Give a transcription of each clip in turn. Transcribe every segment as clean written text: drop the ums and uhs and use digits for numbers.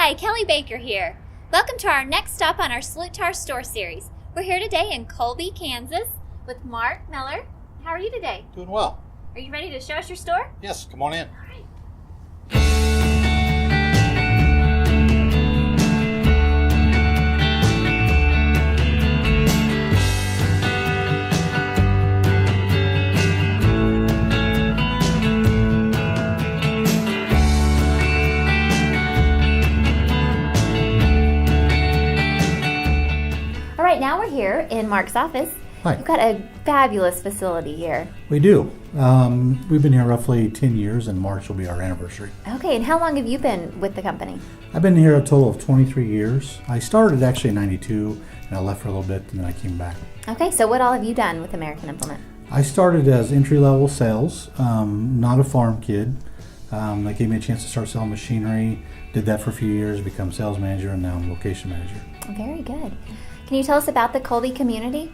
Hi, Kelly Baker here. Welcome to our next stop on our Salute to Our Store series. We're here today in Colby, Kansas with Mark Miller. How are you today? Doing well. Are you ready to show us your store? Yes, come on in. All right. All right, now we're here in Mark's office. Hi. You've got a fabulous facility here. We do. We've been here roughly 10 years, and March will be our anniversary. Okay, and how long have you been with the company? I've been here a total of 23 years. I started actually in 92, and I left for a little bit, and then I came back. Okay, so what all have you done with American Implement? I started as entry-level sales, not a farm kid. They gave me a chance to start selling machinery, did that for a few years, become sales manager, and now I'm location manager. Very good. Can you tell us about the Colby community?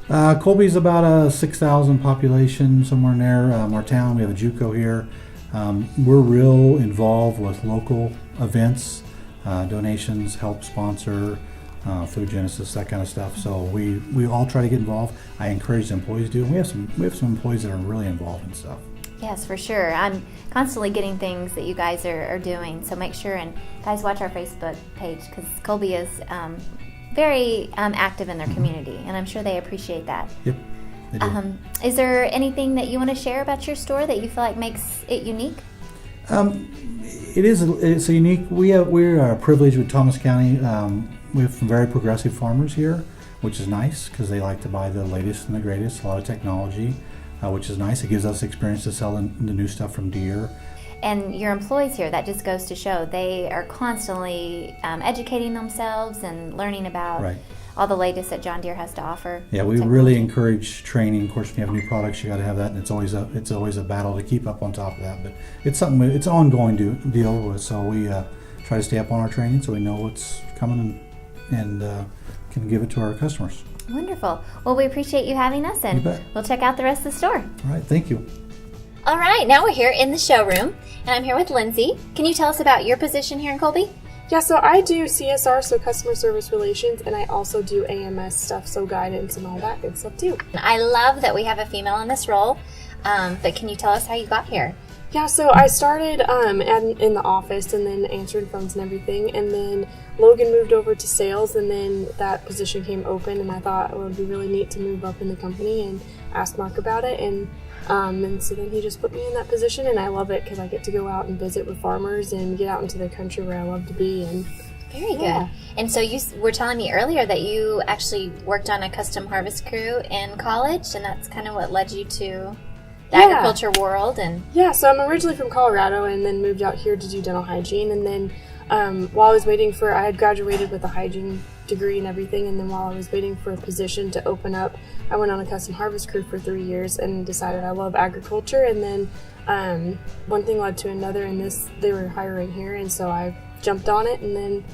Colby's about a 6,000 population, somewhere in there. Our town, we have a JUCO here. We're real involved with local events, donations, help sponsor, Food Genesis, that kind of stuff. So we all try to get involved. I encourage the employees to do. We have some employees that are really involved in stuff. Yes, for sure. I'm constantly getting things that you guys are doing. So make sure and guys watch our Facebook page because Colby is very active in their community, and I'm sure they appreciate that. Yep, they do. Is there anything that you want to share about your store that you feel like makes it unique? It's a unique. We're privileged with Thomas County. We have some very progressive farmers here, which is nice because they like to buy the latest and the greatest. A lot of technology, which is nice. It gives us experience to sell the new stuff from Deere. And your employees here, that just goes to show they are constantly educating themselves and learning about all the latest that John Deere has to offer. Yeah, we really encourage training. Of course, when you have new products, you got to have that, and it's always a battle to keep up on top of that. But it's something it's an ongoing deal with. So we try to stay up on our training so we know what's coming and can give it to our customers. Wonderful. Well, we appreciate you having us, and we'll check out the rest of the store. All right, thank you. All right, now we're here in the showroom, and I'm here with Lindsay. Can you tell us about your position here in Colby? Yeah, so I do CSR, so customer service relations, and I also do AMS stuff, so guidance and all that good stuff too. I love that we have a female in this role, but can you tell us how you got here? Yeah, so I started in the office and then answering phones and everything, and then Logan moved over to sales, and then that position came open, and I thought it would be really neat to move up in the company and asked Mark about it, and so then he just put me in that position, and I love it because I get to go out and visit with farmers and get out into the country where I love to be. And very good. And so you were telling me earlier that you actually worked on a custom harvest crew in college, and that's kind of what led you to the agriculture world. And so I'm originally from Colorado and then moved out here to do dental hygiene, and then while I was waiting I had graduated with a hygiene degree and everything, and then while I was waiting for a position to open up, I went on a custom harvest crew for 3 years and decided I love agriculture, and then one thing led to another, and they were hiring here, and so I jumped on it and then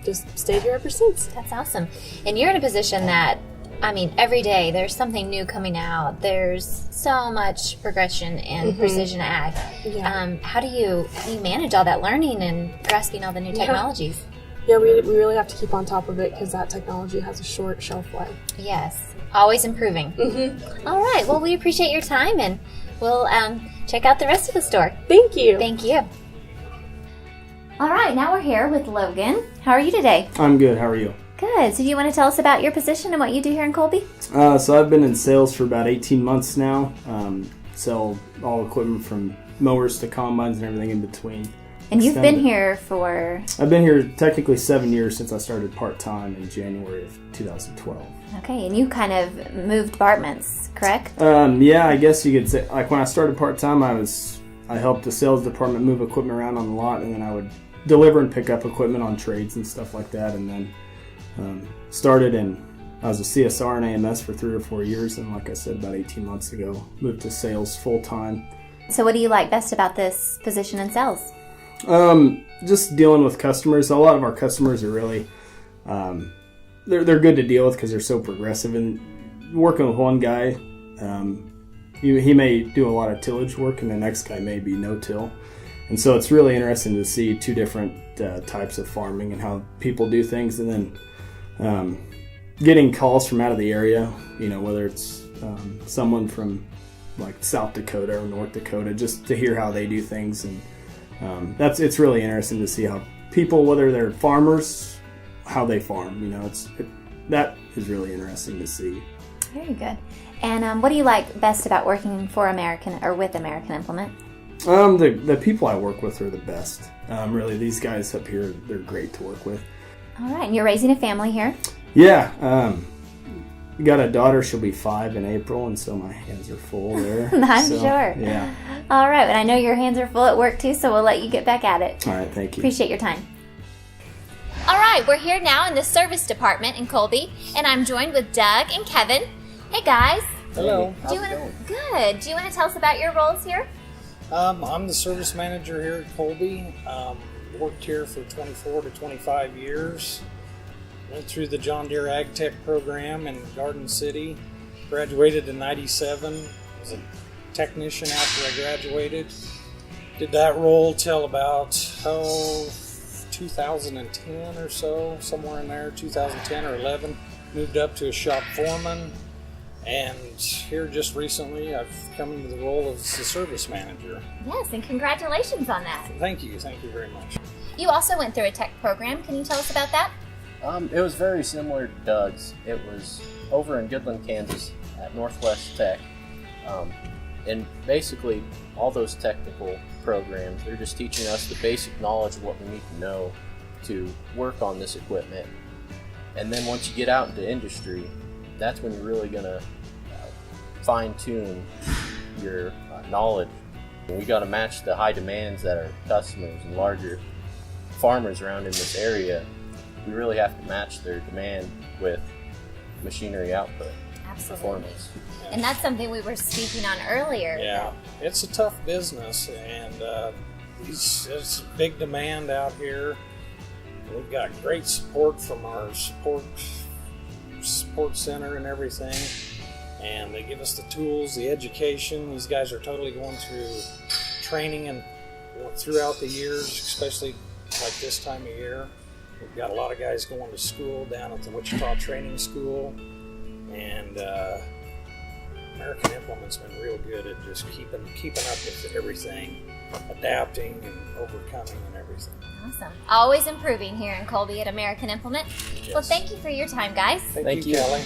just stayed here ever since. That's awesome. And you're in a position that, I mean, every day there's something new coming out. There's so much progression in precision ag. Yeah. How do you manage all that learning and grasping all the new technologies? Yeah, we really have to keep on top of it because that technology has a short shelf life. Yes, always improving. Mm-hmm. All right, well, we appreciate your time, and we'll check out the rest of the store. Thank you. Thank you. All right, now we're here with Logan. How are you today? I'm good. How are you? Good. So do you want to tell us about your position and what you do here in Colby? So I've been in sales for about 18 months now. Sell all equipment from mowers to combines and everything in between. And you've been here for... I've been here technically 7 years since I started part-time in January of 2012. Okay, and you kind of moved departments, correct? Yeah, I guess you could say. Like when I started part-time, I helped the sales department move equipment around on the lot, and then I would deliver and pick up equipment on trades and stuff like that, and then I was a CSR and AMS for 3 or 4 years, and like I said, about 18 months ago, moved to sales full-time. So what do you like best about this position in sales? Just dealing with customers. A lot of our customers are really, they're good to deal with because they're so progressive. And working with one guy, he may do a lot of tillage work, and the next guy may be no-till. And so it's really interesting to see two different types of farming and how people do things, and then getting calls from out of the area, whether it's someone from like South Dakota or North Dakota, just to hear how they do things. And it's really interesting to see how people, whether they're farmers, how they farm. That is really interesting to see. Very good. And what do you like best about working for American or with American Implement? The people I work with are the best. Really, these guys up here, they're great to work with. All right, and you're raising a family here? Yeah. Got a daughter. She'll be 5 in April, and so my hands are full there. I'm sure. Yeah. All right, and I know your hands are full at work too, so we'll let you get back at it. All right, thank you. Appreciate your time. All right, we're here now in the service department in Colby, and I'm joined with Doug and Kevin. Hey guys. Hello. How's it going? Good. Do you want to tell us about your roles here? I'm the service manager here at Colby. Worked here for 24 to 25 years. Went through the John Deere Ag Tech program in Garden City. Graduated in '97. Was a technician after I graduated. Did that role till about 2010 or so, somewhere in there, 2010 or 11. Moved up to a shop foreman. And here just recently, I've come into the role of the service manager. Yes, and congratulations on that. Thank you very much. You also went through a tech program. Can you tell us about that? It was very similar to Doug's. It was over in Goodland, Kansas at Northwest Tech. And basically, all those technical programs, they're just teaching us the basic knowledge of what we need to know to work on this equipment. And then once you get out into industry, that's when you're really going to fine-tune your knowledge. We got to match the high demands that our customers and larger farmers around in this area. We really have to match their demand with machinery output. Absolutely. Performance. And that's something we were speaking on earlier. Yeah, it's a tough business, and it's a big demand out here. We've got great support from our support center and everything, and they give us the tools, the education. These guys are totally going through training and throughout the years, especially like this time of year. We've got a lot of guys going to school down at the Wichita Training School, and American Implement's been real good at just keeping up with everything, adapting and overcoming and everything. Awesome. Always improving here in Colby at American Implement. Yes. Well, thank you for your time, guys. Thank you, Kelly.